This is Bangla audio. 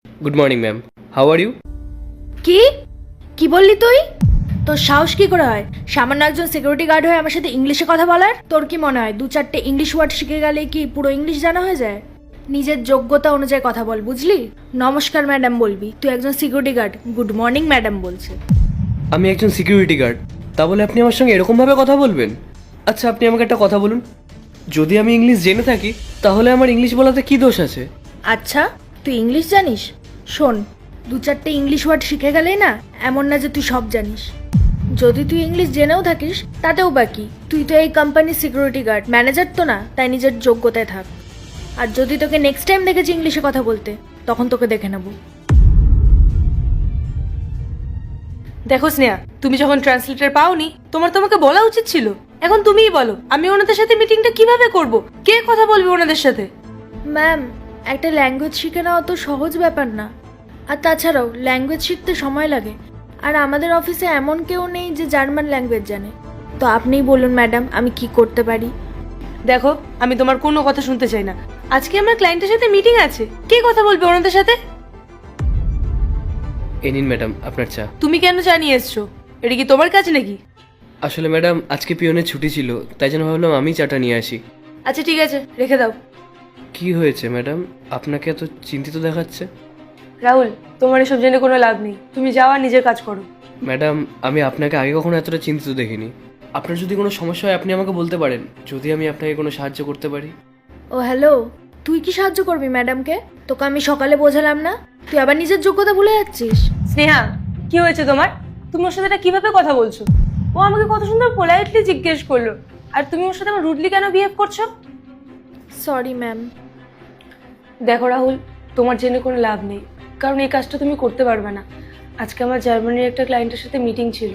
Good morning ma'am, how are you? কি কি বললি তুই? তোর সাহস কি করে হয় সামান্য একজন সিকিউরিটি গার্ড হয়ে আমার সাথে ইংলিশে কথা বলার? তোর কি মনে হয় 2-4টে ইংলিশ ওয়ার্ড শিখে গেলে কি পুরো ইংলিশ জানা হয়ে যায়? নিজের যোগ্যতা অনুযায়ী কথা বল, বুঝলি? নমস্কার ম্যাডাম বলবি, তুই একজন security guard good morning madam বলছে। আমি একজন সিকিউরিটি গার্ড, তা বলে আপনি আমার সঙ্গে এরকমভাবে কথা বলবেন? আচ্ছা, আপনি আমাকে একটা কথা বলুন, যদি আমি ইংলিশ জেনে থাকি তাহলে আমার ইংলিশ বলাতে কি দোষ আছে? আচ্ছা, তুই ইংলিশ জানিস? শোন, 2-4টে ইংলিশ ওয়ার্ড শিখে গেলেই না এমন না যে তুই সব জানিস। যদি তুই ইংলিশ জেনেও থাকিস তাতেও বাকি, তুই তো এই কোম্পানির সিকিউরিটি গার্ড, ম্যানেজার তো না, তাই নিজের যোগ্যতায় থাক। আর যদি তোকে নেক্সট টাইম দেখেছি ইংলিশে কথা বলতে, তখন তোকে দেখে নেব। দেখো স্নেহা, তুমি যখন ট্রান্সলেটর পাওনি তোমার তো আমাকে বলা উচিত ছিল। এখন তুমিই বলো আমি ওনাদের সাথে মিটিংটা কিভাবে করব, কে কথা বলবে ওনাদের সাথে? ম্যাম, একটা ল্যাঙ্গুয়েজ শিখে নেওয়া তো সহজ ব্যাপার না। আর তাছাড়াও ল্যাঙ্গুয়েজ শিখতে সময় লাগে, আর আমাদের অফিসে এমন কেউ নেই যে জার্মান ল্যাঙ্গুয়েজ জানে। তো আপনিই বলুন ম্যাডাম, আমি কি করতে পারি? দেখো, আমি তোমার কোনো কথা শুনতে চাই না। আজকে আমার ক্লায়েন্টের সাথে মিটিং আছে, কে কথা বলবে ওনাদের সাথে? এ নিন ম্যাডাম আপনার চা। তুমি কেন জানিয়ে এসছো? এটা কি তোমার কাজ নাকি? আসলে ম্যাডাম আজকে পিয়নের ছুটি ছিল, তাই জন্য ভাবলাম আমি চাটা নিয়ে আসি। আচ্ছা ঠিক আছে, রেখে দাও। কি হয়েছে ম্যাডাম, আপনাকে এত চিন্তিত দেখাচ্ছে? রাহুল, তোমার এসব জেনে কোনো লাভ নেই, তুমি যাও আর নিজের কাজ করো। ম্যাডাম, আমি আপনাকে আগে কখনো এতটা চিন্তিত দেখিনি। আপনার যদি কোনো সমস্যা হয় আপনি আমাকে বলতে পারেন, যদি আমি আপনাকে কোনো সাহায্য করতে পারি। ও হ্যালো, তুই কি সাহায্য করবি ম্যাডামকে? তোকে আমি সকালে বোঝালাম না, তুই আবার নিজের যোগ্যতা ভুলে যাচ্ছিস। স্নেহা, কি হয়েছে তোমার? তুমি ওর সাথে এটা কিভাবে কথা বলছো? ও আমাকে কত সুন্দর পোলাইটলি জিজ্ঞেস করলো, আর তুমি ওর সাথে আমার রুডলি কেন বিহেভ করছো? Sorry ma'am. দেখো রাহুল, তোমার জেনে কোনো লাভ নেই, কারণ এই কাজটা তুমি করতে পারবে না। আজকে আমার জার্মানির একটা ক্লায়েন্টের সাথে মিটিং ছিল,